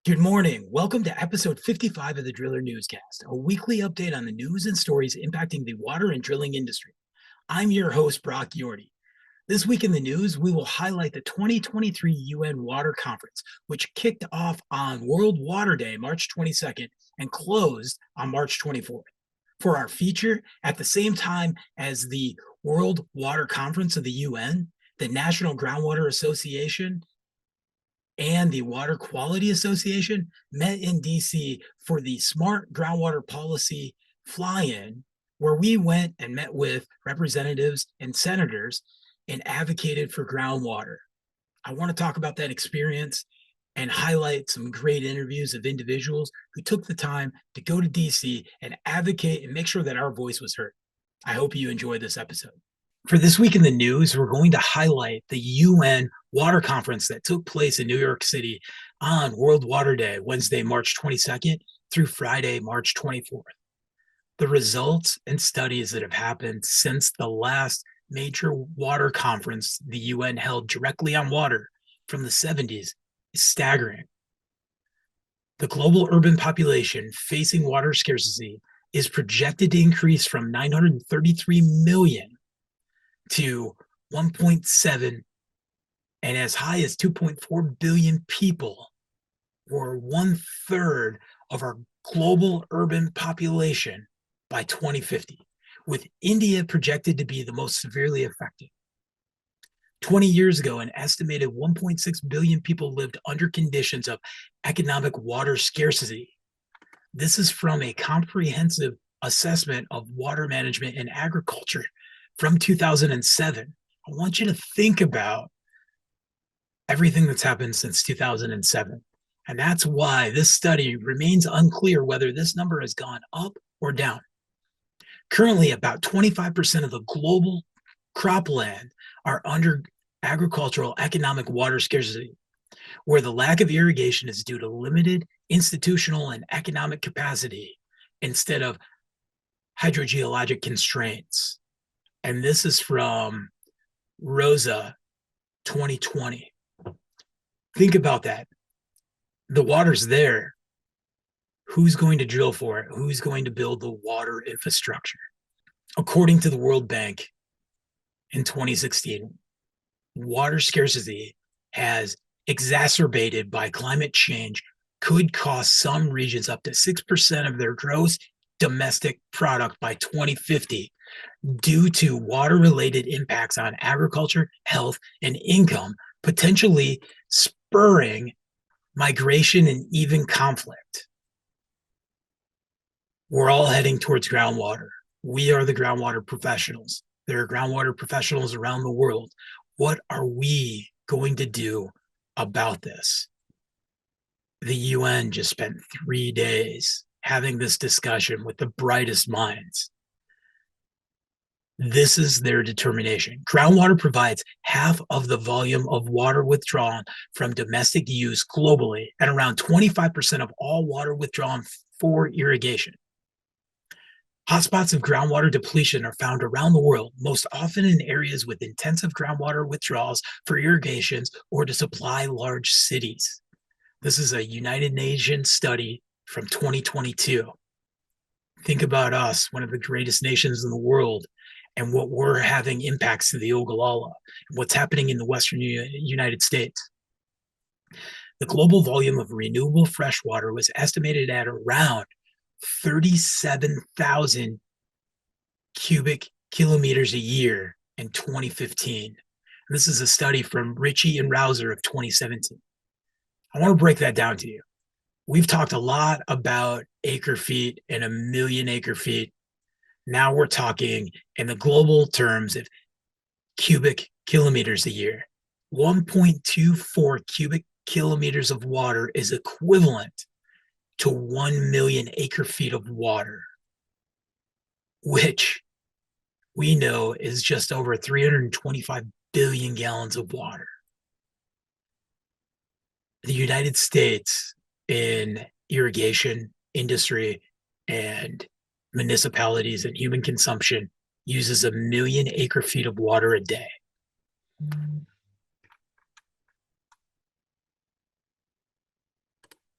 Good morning. Welcome to episode 55 of the Driller Newscast, a weekly update on the news and stories impacting the water and drilling industry. I'm your host, Brock Yordy. This week in the news, we will highlight the 2023 UN Water Conference, which kicked off on World Water Day, March 22nd, and closed on March 24th. For our feature, at the same time as the World Water Conference of the UN, the National Groundwater Association and the Water Quality Association met in DC for the Smart Groundwater Policy fly-in, where we went and met with representatives and senators and advocated for groundwater. I want to talk about that experience and highlight some great interviews of individuals who took the time to go to DC and advocate and make sure that our voice was heard. I hope you enjoy this episode. For this week in the news, we're going to highlight the UN Water Conference that took place in New York City on World Water Day, Wednesday, March 22nd through Friday, March 24th. The results and studies that have happened since the last major water conference the UN held directly on water from the 70s is staggering. The global urban population facing water scarcity is projected to increase from 933 million to 1.7 and as high as 2.4 billion people, or 1/3 of our global urban population by 2050, with India projected to be the most severely affected. 20 years ago, an estimated 1.6 billion people lived under conditions of economic water scarcity. This is from a comprehensive assessment of water management and agriculture from 2007. I want you to think about everything that's happened since 2007. And that's why this study remains unclear whether this number has gone up or down. Currently, about 25% of the global cropland are under agricultural economic water scarcity, where the lack of irrigation is due to limited institutional and economic capacity instead of hydrogeologic constraints. And this is from Rosa 2020. Think about that. The water's there. Who's going to drill for it? Who's going to build the water infrastructure? According to the World Bank in 2016, water scarcity has exacerbated by climate change could cost some regions up to 6% of their gross domestic product by 2050 due to water-related impacts on agriculture, health, and income, potentially spurring migration and even conflict. We're all heading towards groundwater. We are the groundwater professionals. There are groundwater professionals around the world. What are we going to do about this? The UN just spent 3 days having this discussion with the brightest minds. This is their determination. Groundwater provides half of the volume of water withdrawn from domestic use globally and around 25% of all water withdrawn for irrigation. Hotspots of groundwater depletion are found around the world, most often in areas with intensive groundwater withdrawals for irrigations or to supply large cities. This is a United Nations study from 2022. Think about us, one of the greatest nations in the world, and what we're having impacts to the Ogallala, what's happening in the Western United States. The global volume of renewable fresh water was estimated at around 37,000 cubic kilometers a year in 2015. This is a study from Ritchie and Rouser of 2017. I want to break that down to you. We've talked a lot about acre feet and a million acre feet. Now we're talking in the global terms of cubic kilometers a year. 1.24 cubic kilometers of water is equivalent to 1 million acre feet of water, which we know is just over 325 billion gallons of water. The United States in irrigation industry and municipalities and human consumption uses 1 million acre feet of water a day.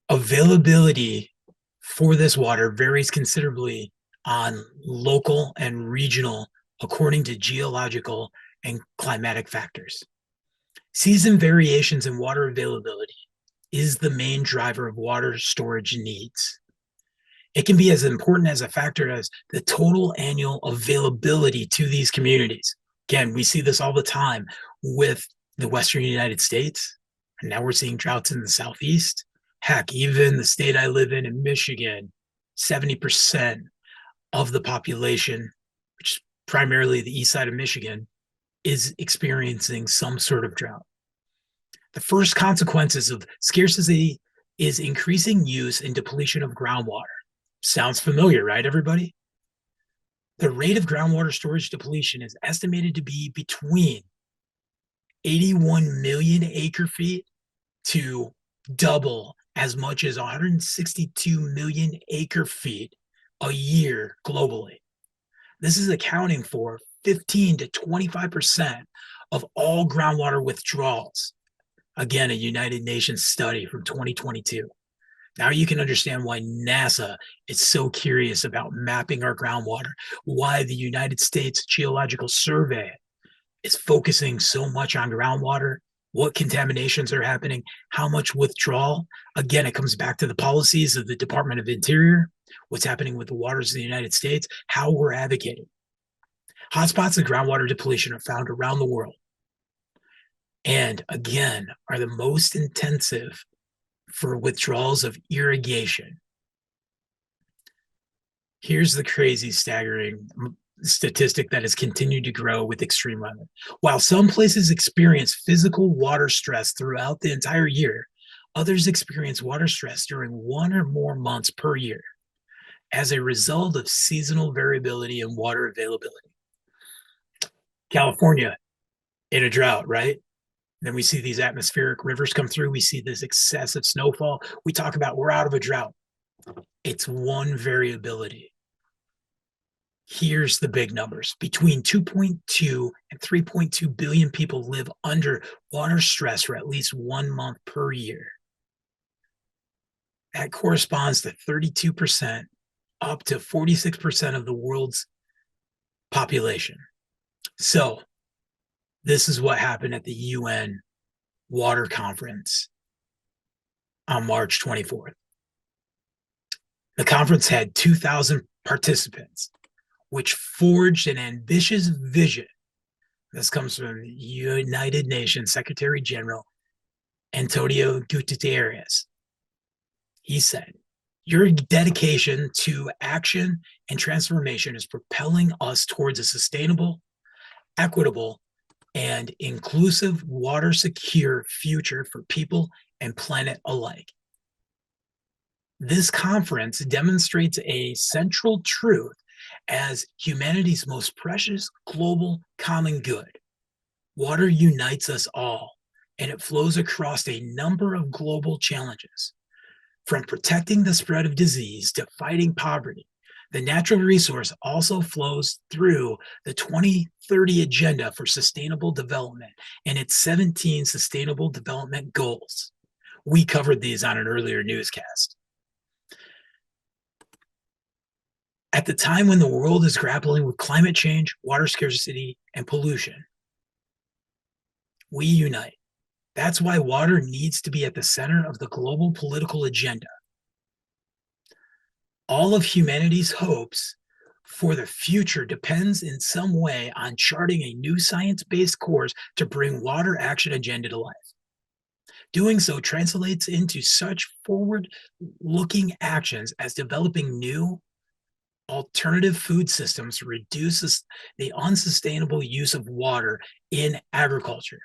A Availability for this water varies considerably on local and regional according to geological and climatic factors. Season variations in water availability is the main driver of water storage needs. It can be as important as a factor as the total annual availability to these communities. Again, we see this all the time with the Western United States, and now we're seeing droughts in the Southeast. Heck, even the state I live in Michigan, 70% of the population, which is primarily the east side of Michigan, is experiencing some sort of drought. The first consequences of scarcity is increasing use and depletion of groundwater. Sounds familiar, right, everybody? The rate of groundwater storage depletion is estimated to be between 81 million acre feet to double as much as 162 million acre feet a year globally. This is accounting for 15 to 25% of all groundwater withdrawals. Again, a United Nations study from 2022. Now you can understand why NASA is so curious about mapping our groundwater, why the United States Geological Survey is focusing so much on groundwater, what contaminations are happening, how much withdrawal. Again, it comes back to the policies of the Department of Interior, what's happening with the waters of the United States, how we're advocating. Hotspots of groundwater depletion are found around the world, and again, are the most intensive for withdrawals of irrigation. Here's the crazy, staggering statistic that has continued to grow with extreme weather. While some places experience physical water stress throughout the entire year, others experience water stress during one or more months per year as a result of seasonal variability in water availability. California in a drought, right? Then we see these atmospheric rivers come through. We see this excessive snowfall. We talk about we're out of a drought. It's one variability. Here's the big numbers. Between 2.2 and 3.2 billion people live under water stress for at least 1 month per year. That corresponds to 32% up to 46% of the world's population. So this is what happened at the UN Water Conference on March 24th. The conference had 2,000 participants, which forged an ambitious vision. This comes from the United Nations Secretary General Antonio Guterres. He said, "Your dedication to action and transformation is propelling us towards a sustainable, equitable, and inclusive water secure future for people and planet alike." This conference demonstrates a central truth as humanity's most precious global common good. Water unites us all, and it flows across a number of global challenges. From protecting the spread of disease to fighting poverty, the natural resource also flows through the 2030 Agenda for Sustainable Development and its 17 Sustainable Development Goals. We covered these on an earlier newscast. At the time when the world is grappling with climate change, water scarcity, and pollution, we unite. That's why water needs to be at the center of the global political agenda. All of humanity's hopes for the future depends in some way on charting a new science-based course to bring water action agenda to life. Doing so translates into such forward-looking actions as developing new alternative food systems reduces the unsustainable use of water in agriculture,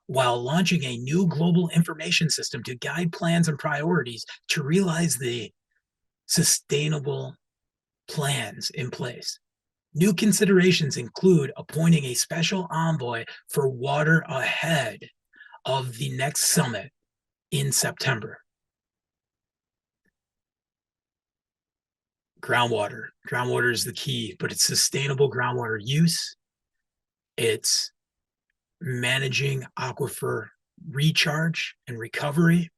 while launching a new global information system to guide plans and priorities to realize the sustainable plans in place. New considerations include appointing a special envoy for water ahead of the next summit in September. Groundwater. Groundwater is the key, but it's sustainable groundwater use. It's managing aquifer recharge and recovery,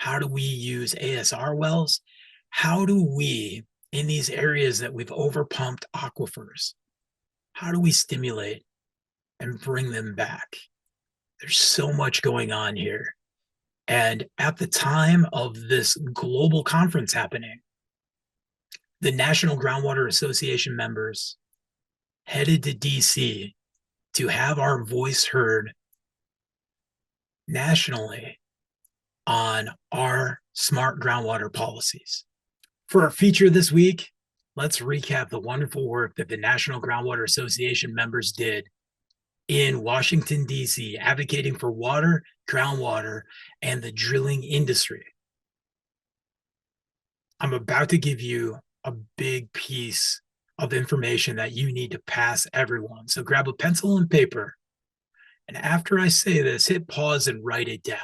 How do we use ASR wells? How do we, in these areas that we've overpumped aquifers, how do we stimulate and bring them back? There's so much going on here. And at the time of this global conference happening, the National Groundwater Association members headed to DC to have our voice heard nationally on our smart groundwater policies. For our feature this week, let's recap the wonderful work that the National Groundwater Association members did in Washington, D.C., advocating for water, groundwater, and the drilling industry. I'm about to give you a big piece of information that you need to pass everyone. So grab a pencil and paper. And after I say this, hit pause and write it down.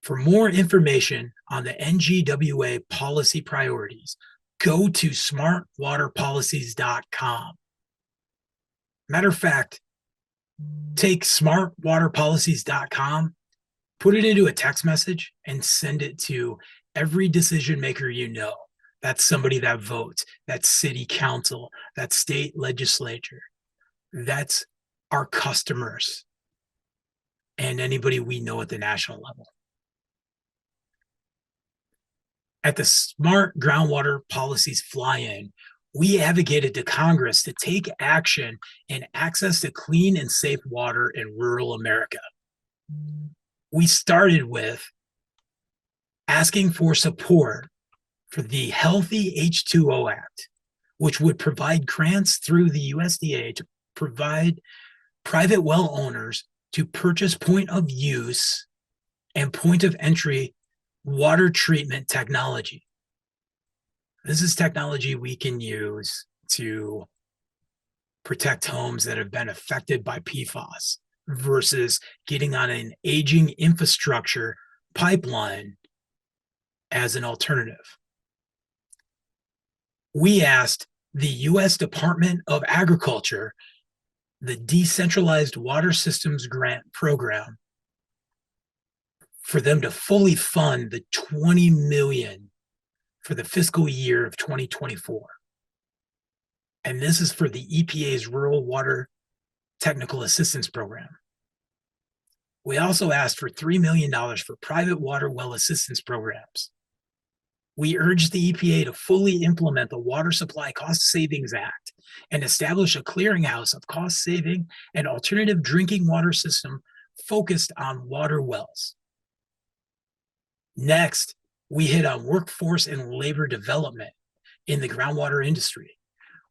For more information on the NGWA policy priorities, go to smartwaterpolicies.com. Matter of fact, take smartwaterpolicies.com, put it into a text message, and send it to every decision maker you know. That's somebody that votes, that's city council, that's state legislature, that's our customers, and anybody we know at the national level. At the Smart Groundwater Policies Fly-In, we advocated to Congress to take action and access to clean and safe water in rural America. We started with asking for support for the Healthy H2O Act, which would provide grants through the USDA to provide private well owners to purchase point of use and point of entry water treatment technology. This is technology we can use to protect homes that have been affected by PFAS versus getting on an aging infrastructure pipeline as an alternative. We asked the U.S. Department of Agriculture, the Decentralized Water Systems Grant Program, for them to fully fund the $20 million for the fiscal year of 2024. And this is for the EPA's Rural Water Technical Assistance Program. We also asked for $3 million for private water well assistance programs. We urged the EPA to fully implement the Water Supply Cost Savings Act and establish a clearinghouse of cost-saving and alternative drinking water system focused on water wells. Next, we hit on workforce and labor development in the groundwater industry,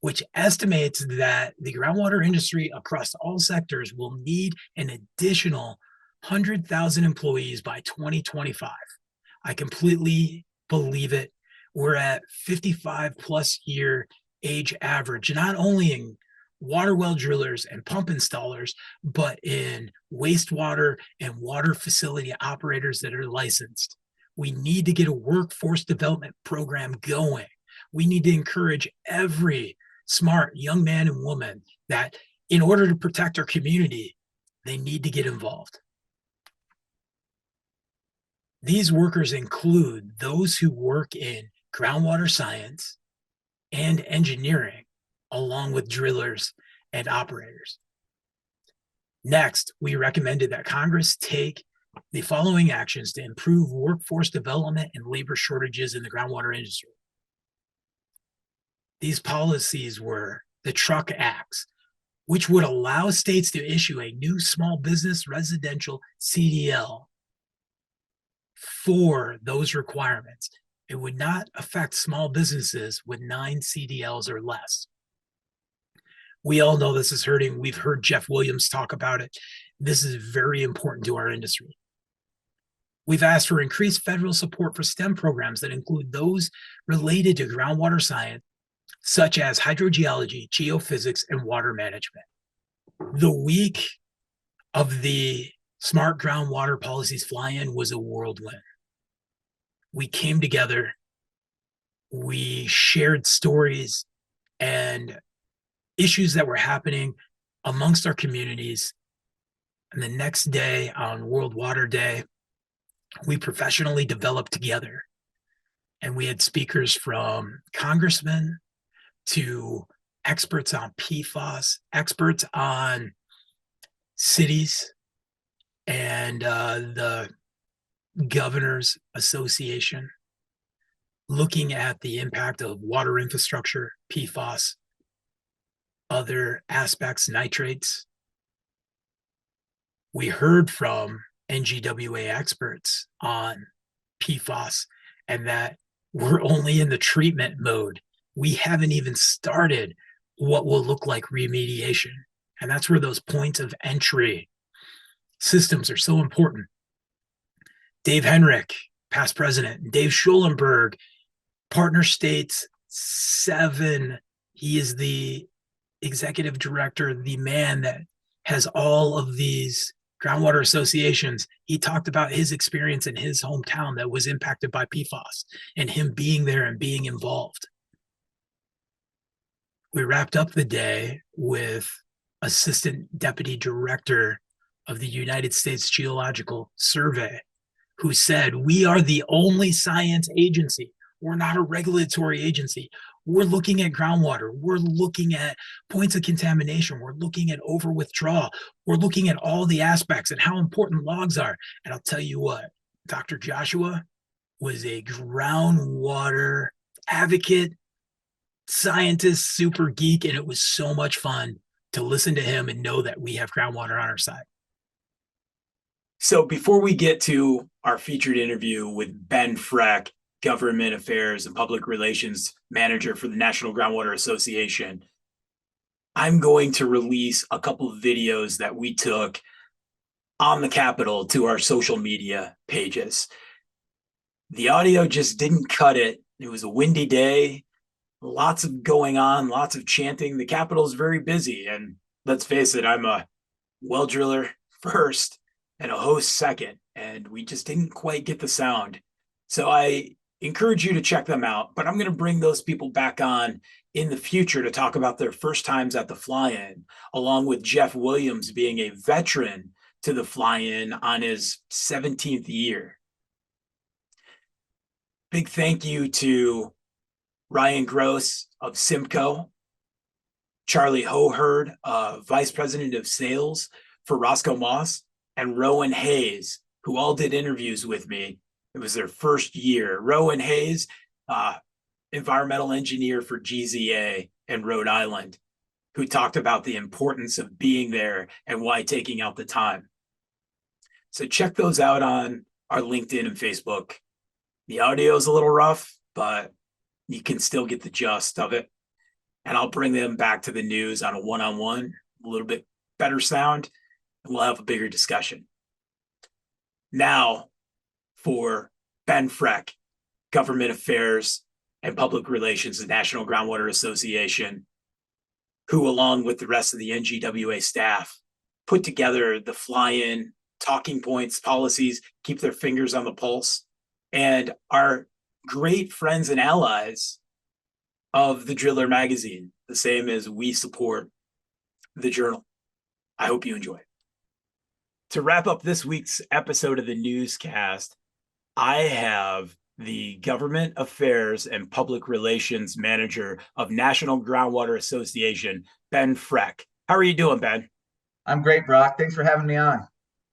which estimates that the groundwater industry across all sectors will need an additional 100,000 employees by 2025. I completely believe it. We're at 55 plus year age average, not only in water well drillers and pump installers, but in wastewater and water facility operators that are licensed. We need to get a workforce development program going. We need to encourage every smart young man and woman that in order to protect our community, they need to get involved. These workers include those who work in groundwater science and engineering, along with drillers and operators. Next, we recommended that Congress take the following actions to improve workforce development and labor shortages in the groundwater industry. These policies were the Truck Acts, which would allow states to issue a new small business residential CDL for those requirements. It would not affect small businesses with 9 CDLs or less. We all know this is hurting. We've heard Jeff Williams talk about it. This is very important to our industry. We've asked for increased federal support for STEM programs that include those related to groundwater science, such as hydrogeology, geophysics, and water management. The week of the Smart Groundwater Policies Fly-In was a whirlwind. We came together, we shared stories and issues that were happening amongst our communities. And the next day, on World Water Day, we professionally developed together. And we had speakers from congressmen to experts on PFAS, experts on cities, and the Governors Association, looking at the impact of water infrastructure, PFAS, other aspects, nitrates. We heard from NGWA experts on PFAS and that we're only in the treatment mode. We haven't even started what will look like remediation. And that's where those points of entry systems are so important. Dave Henrich, past president, Dave Schulenberg, Partner States 7. He is the executive director, the man that has all of these groundwater associations. He talked about his experience in his hometown that was impacted by PFAS and him being there and being involved. We wrapped up the day with Assistant Deputy Director of the United States Geological Survey, who said, "We are the only science agency. We're not a regulatory agency. We're looking at groundwater. We're looking at points of contamination. We're looking at over withdrawal. We're looking at all the aspects and how important logs are." And I'll tell you what, Dr. Joshua was a groundwater advocate, scientist, super geek, and it was so much fun to listen to him and know that we have groundwater on our side. So before we get to our featured interview with Ben Freck, Government Affairs and Public Relations Manager for the National Groundwater Association, I'm going to release a couple of videos that we took on the Capitol to our social media pages. The audio just didn't cut it. It was a windy day, lots of going on, lots of chanting. The Capitol is very busy. And let's face it, I'm a well driller first and a host second, and we just didn't quite get the sound. So I encourage you to check them out, but I'm going to bring those people back on in the future to talk about their first times at the fly-in, along with Jeff Williams being a veteran to the fly-in on his 17th year. Big thank you to Ryan Gross of Simcoe, Charlie Hoherd, Vice President of Sales for Roscoe Moss, and Rowan Hayes, who all did interviews with me. It was their first year. Rowan Hayes, environmental engineer for GZA in Rhode Island, who talked about the importance of being there and why taking out the time. So check those out on our LinkedIn and Facebook. The audio is a little rough, but you can still get the gist of it. And I'll bring them back to the news on a one-on-one, a little bit better sound, and we'll have a bigger discussion. Now for Ben Freck, Government Affairs and Public Relations, the National Groundwater Association, who, along with the rest of the NGWA staff, put together the fly-in talking points, policies, keep their fingers on the pulse, and are great friends and allies of the Driller magazine, the same as we support the Journal. I hope you enjoy. To wrap up this week's episode of the Newscast, I have the Government Affairs and Public Relations Manager of National Groundwater Association, Ben Freck. How are you doing, Ben? I'm great, Brock. Thanks for having me on.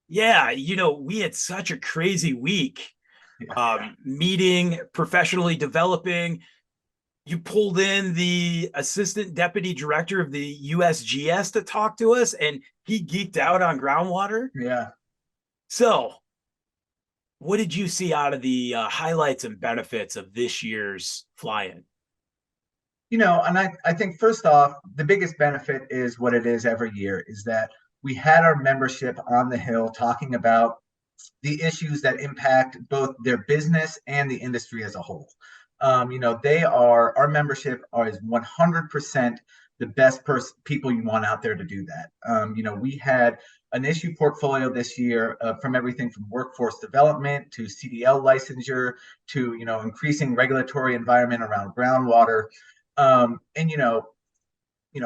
Yeah, we had such a crazy week. Meeting, professionally developing. You pulled in the Assistant Deputy Director of the USGS to talk to us, and he geeked out on groundwater. Yeah. So what did you see out of the highlights and benefits of this year's fly-in? And I think first off, the biggest benefit is what it is every year, is that we had our membership on the Hill talking about the issues that impact both their business and the industry as a whole. Our membership is 100% the best people you want out there to do that. We had an issue portfolio this year from everything from workforce development to CDL licensure to, increasing regulatory environment around groundwater.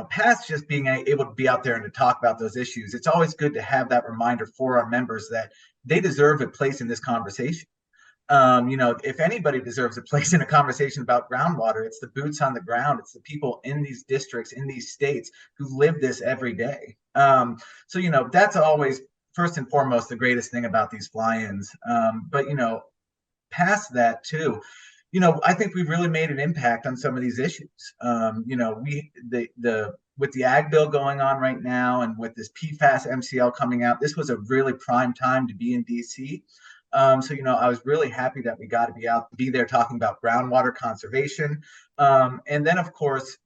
Past just being able to be out there and to talk about those issues, it's always good to have that reminder for our members that they deserve a place in this conversation. If anybody deserves a place in a conversation about groundwater, it's the boots on the ground. It's the people in these districts, in these states who live this every day. That's always first and foremost the greatest thing about these fly-ins. But past that too, I think we've really made an impact on some of these issues. The with the ag bill going on right now, and with this PFAS MCL coming out, this was a really prime time to be in DC. I was really happy that we got to be there talking about groundwater conservation. And then, of course,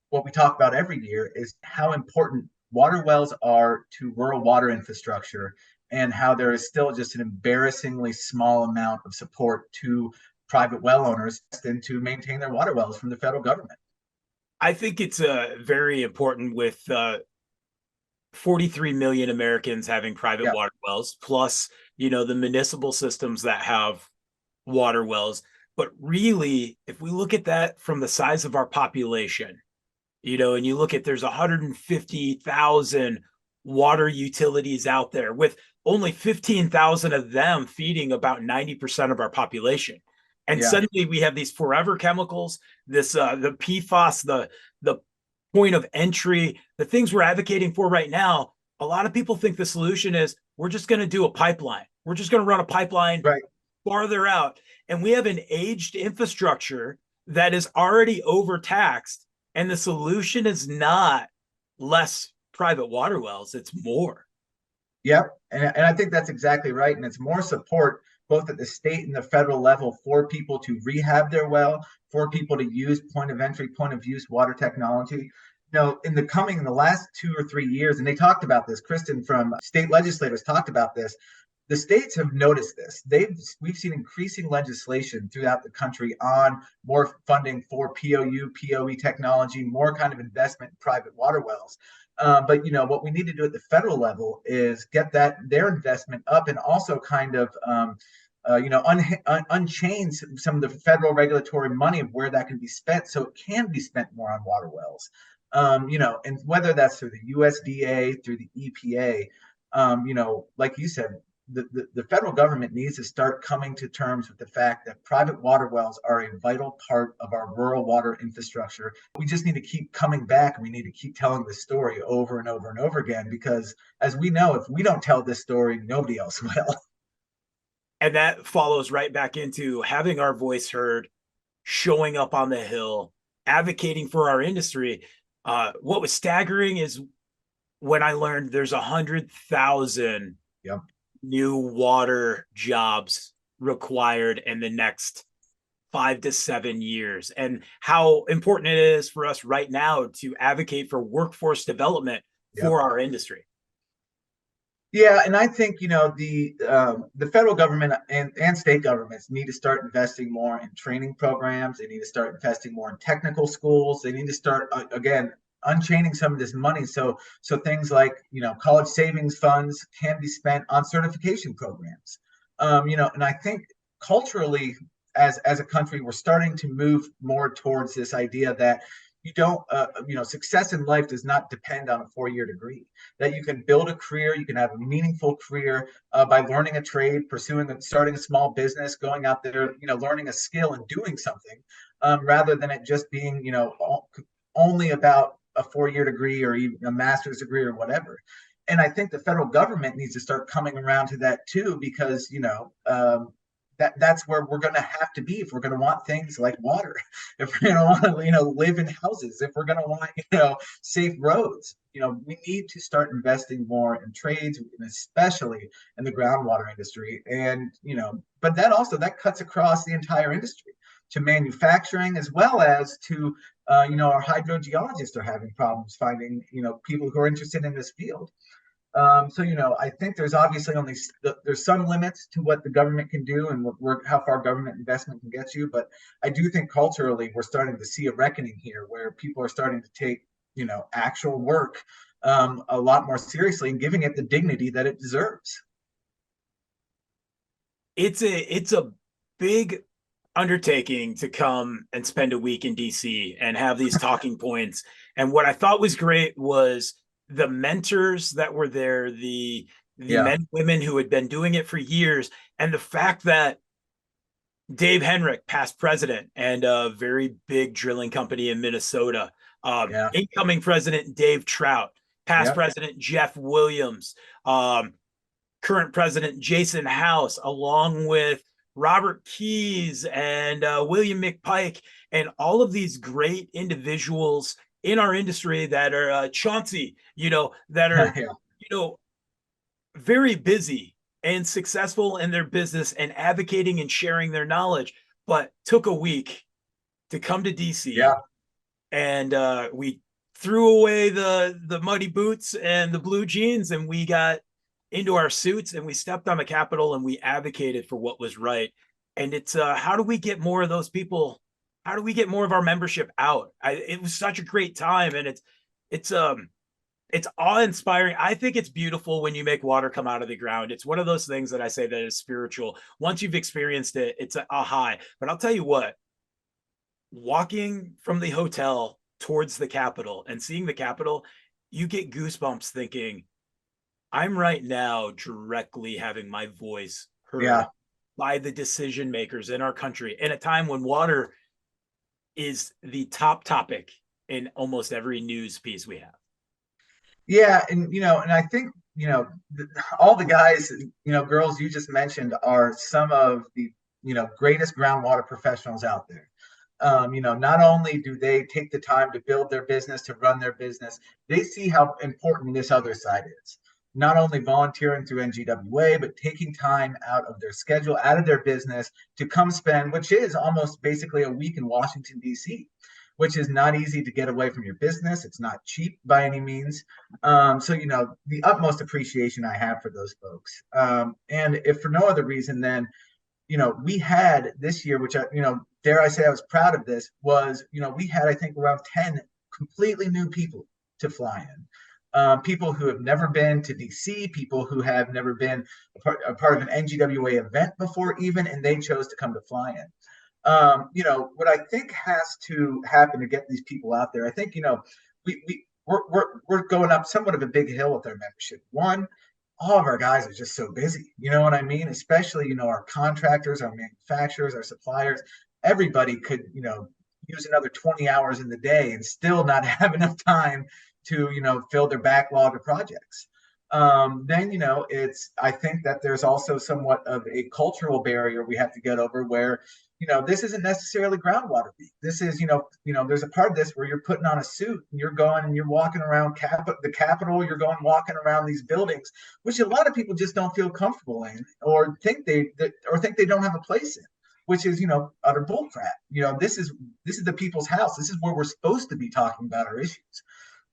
what we talk about every year is how important water wells are to rural water infrastructure, and how there is still just an embarrassingly small amount of support to private well owners and to maintain their water wells from the federal government. I think it's very important with 43 million Americans having private water wells, plus, the municipal systems that have water wells. But really, if we look at that from the size of our population, and you look at there's 150,000 water utilities out there, with only 15,000 of them feeding about 90% of our population. And suddenly we have these forever chemicals, this the PFAS, the point of entry, the things we're advocating for right now. A lot of people think the solution is we're just going to do a pipeline. We're just going to run a pipeline farther out. And we have an aged infrastructure that is already overtaxed. And the solution is not less private water wells, it's more. Yep. And I think that's exactly right. And it's more support both at the state and the federal level for people to rehab their well, for people to use point of entry, point of use water technology. In the last 2 or 3 years, and they talked about this, Kristen from state legislators talked about this, the states have noticed this. We've seen increasing legislation throughout the country on more funding for POE technology, more kind of investment in private water wells. But what we need to do at the federal level is get their investment up, and also kind of unchain some of the federal regulatory money of where that can be spent, so it can be spent more on water wells. And whether that's through the USDA, through the EPA, like you said, the federal government needs to start coming to terms with the fact that private water wells are a vital part of our rural water infrastructure. We just need to keep coming back, and we need to keep telling the story over and over and over again, because as we know, if we don't tell this story, nobody else will. And that follows right back into having our voice heard, showing up on the Hill, advocating for our industry. What was staggering is when I learned there's 100,000 new water jobs required in the next 5 to 7 years, and how important it is for us right now to advocate for workforce development for our industry. Yeah, and I think the federal government and state governments need to start investing more in training programs. They need to start investing more in technical schools. They need to start again unchaining some of this money, so things like college savings funds can be spent on certification programs. And I think culturally, as a country, we're starting to move more towards this idea that you don't, success in life does not depend on a 4-year degree. That you can build a career, you can have a meaningful career by learning a trade, starting a small business, going out there, learning a skill and doing something, rather than it just being, only about a 4-year degree or even a master's degree or whatever. And I think the federal government needs to start coming around to that too, because that's where we're going to have to be if we're going to want things like water, if we're going to want to live in houses, if we're going to want safe roads. We need to start investing more in trades, and especially in the groundwater industry. And but that cuts across the entire industry, to manufacturing, as well as to our hydrogeologists are having problems finding people who are interested in this field. I think there's obviously there's some limits to what the government can do, and how far government investment can get you. But I do think culturally we're starting to see a reckoning here, where people are starting to take actual work a lot more seriously, and giving it the dignity that it deserves. It's a big undertaking to come and spend a week in DC and have these talking points. And what I thought was great was the mentors that were there, the men and women who had been doing it for years, and the fact that Dave Henrik, past president and a very big drilling company in Minnesota. Yeah. Incoming president Dave Trout, past Yep. president Jeff Williams, current president Jason House, along with Robert Keys and William McPike, and all of these great individuals in our industry that are Chauncey, that are, Yeah. you know, very busy and successful in their business and advocating and sharing their knowledge, but took a week to come to DC, Yeah. and we threw away the muddy boots and the blue jeans, and we got into our suits and we stepped on the Capitol and we advocated for what was right. And it's how do we get more of those people? How do we get more of our membership out? It was such a great time, and it's it's awe-inspiring. I think it's beautiful when you make water come out of the ground. It's one of those things that I say that is spiritual. Once you've experienced it, it's a high. But I'll tell you what, walking from the hotel towards the Capitol and seeing the Capitol, you get goosebumps thinking, I'm right now directly having my voice heard Yeah. by the decision makers in our country in a time when water is the top topic in almost every news piece we have. Yeah. And I think, all the guys, girls you just mentioned are some of the, greatest groundwater professionals out there. Not only do they take the time to build their business, to run their business, they see how important this other side is. Not only volunteering through NGWA, but taking time out of their schedule, out of their business to come spend, which is almost basically a week in Washington, D.C., which is not easy to get away from your business. It's not cheap by any means. So, the utmost appreciation I have for those folks. And if for no other reason, then we had this year, which dare I say I was proud of this, was, we had, I think, around 10 completely new people to fly in. People who have never been to DC, people who have never been a part of an NGWA event before, even, and they chose to come to fly in. What I think has to happen to get these people out there, I think, we're going up somewhat of a big hill with our membership. One, all of our guys are just so busy. You know what I mean? Especially, our contractors, our manufacturers, our suppliers, everybody could, use another 20 hours in the day and still not have enough time to, fill their backlog of projects. Then, I think that there's also somewhat of a cultural barrier we have to get over where, this isn't necessarily groundwater week. This is, there's a part of this where you're putting on a suit and you're going and you're walking around the Capitol, you're going walking around these buildings, which a lot of people just don't feel comfortable in or think they don't have a place in, which is, utter bullcrap. This is the people's house. This is where we're supposed to be talking about our issues.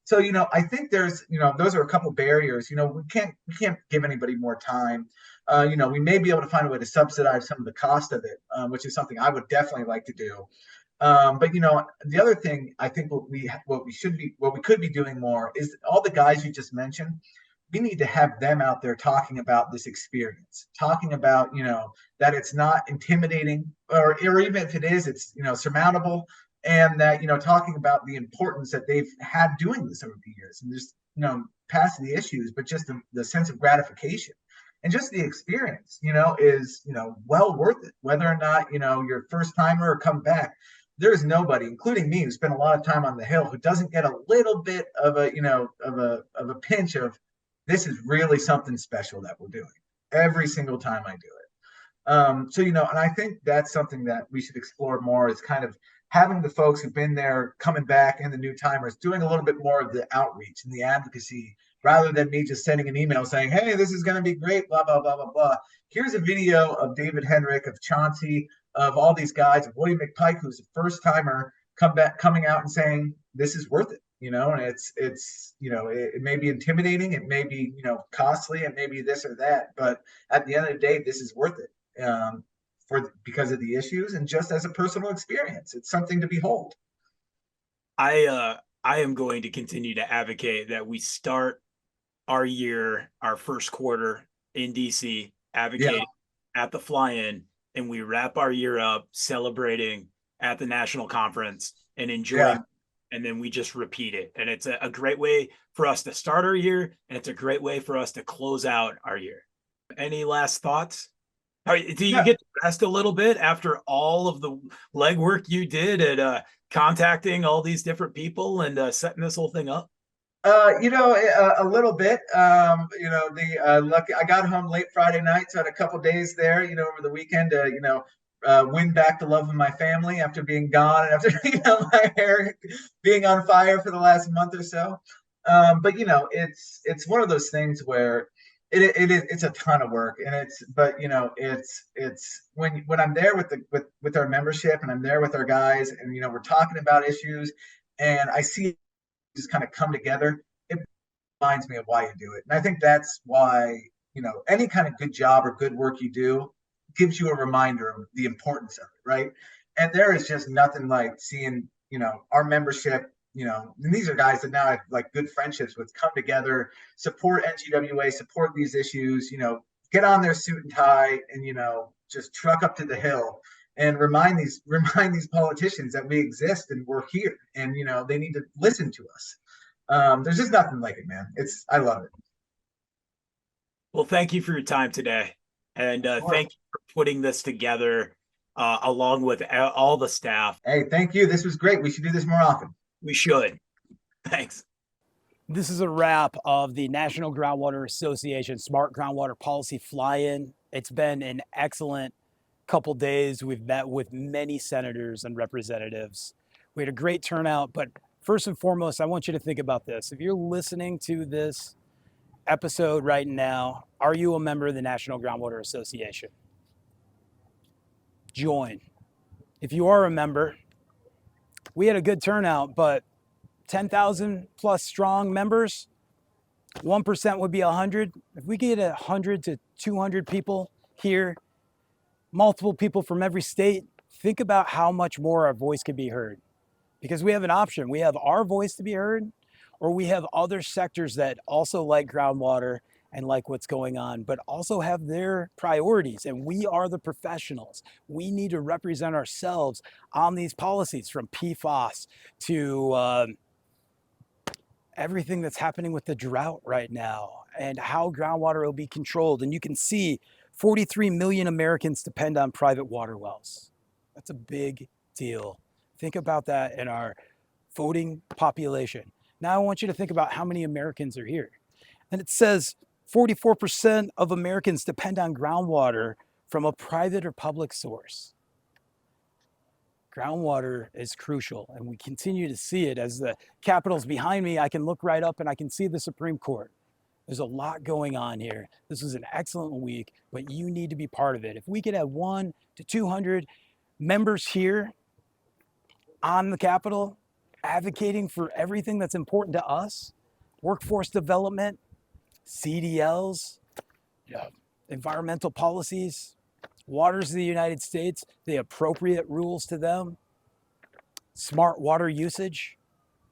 So, I think there's, those are a couple barriers. We can't give anybody more time. We may be able to find a way to subsidize some of the cost of it, which is something I would definitely like to do. But the other thing I think what we could be doing more is all the guys you just mentioned. We need to have them out there talking about this experience, talking about that it's not intimidating, or even if it is, it's surmountable, and that talking about the importance that they've had doing this over the years, and just past the issues, but just the sense of gratification and just the experience is well worth it, whether or not you're first timer or come back. There's nobody, including me, who spent a lot of time on the Hill, who doesn't get a little bit of a pinch of, this is really something special that we're doing every single time I do it. So, and I think that's something that we should explore more, is kind of having the folks who've been there coming back and the new timers doing a little bit more of the outreach and the advocacy, rather than me just sending an email saying, hey, this is going to be great, blah, blah, blah, blah, blah. Here's a video of David Henrik, of Chauncey, of all these guys, of William McPike, who's a first timer coming out and saying, this is worth it. And it's it may be intimidating, it may be costly, it may be this or that, but at the end of the day, this is worth it, because of the issues and just as a personal experience. It's something to behold. I am going to continue to advocate that we start our first quarter in DC, advocating at the fly-in, and we wrap our year up celebrating at the national conference and enjoying. And then we just repeat it. And it's a great way for us to start our year, and it's a great way for us to close out our year. Any last thoughts? Do you Yeah. get to rest a little bit after all of the legwork you did at contacting all these different people and setting this whole thing up? A little bit. Lucky I got home late Friday night, so I had a couple days there, over the weekend to, win back the love of my family after being gone and after, my hair being on fire for the last month or so. But it's one of those things where it's a ton of work, and it's when I'm there with our membership, and I'm there with our guys, and we're talking about issues, and I see just kind of come together. It reminds me of why you do it. And I think that's why, any kind of good job or good work you do gives you a reminder of the importance of it, right? And there is just nothing like seeing, our membership, and these are guys that now have like good friendships with, come together, support NGWA, support these issues, get on their suit and tie and, just truck up to the hill and remind these politicians that we exist and we're here, and they need to listen to us. There's just nothing like it, man. I love it. Well, thank you for your time today. And thank you for putting this together along with all the staff. Hey, thank you. This was great. We should do this more often. We should. Thanks. This is a wrap of the National Groundwater Association Smart Groundwater Policy Fly-In. It's been an excellent couple days. We've met with many senators and representatives. We had a great turnout, but first and foremost, I want you to think about this. If you're listening to this episode right now, are you a member of the National Groundwater Association? Join. If you are a member, we had a good turnout, but 10,000 plus strong members, 1% would be 100. If we get 100 to 200 people here, multiple people from every state, think about how much more our voice can be heard. Because we have an option. We have our voice to be heard, or we have other sectors that also like groundwater and like what's going on, but also have their priorities. And we are the professionals. We need to represent ourselves on these policies, from PFAS to everything that's happening with the drought right now and how groundwater will be controlled. And you can see 43 million Americans depend on private water wells. That's a big deal. Think about that in our voting population. Now I want you to think about how many Americans are here. And it says 44% of Americans depend on groundwater from a private or public source. Groundwater is crucial, and we continue to see it. As the Capitol's behind me, I can look right up and I can see the Supreme Court. There's a lot going on here. This was an excellent week, but you need to be part of it. If we could have 1 to 200 members here on the Capitol advocating for everything that's important to us, workforce development, CDLs, environmental policies, waters of the United States, the appropriate rules to them, smart water usage.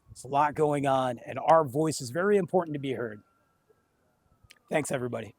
There's a lot going on, and our voice is very important to be heard. Thanks, everybody.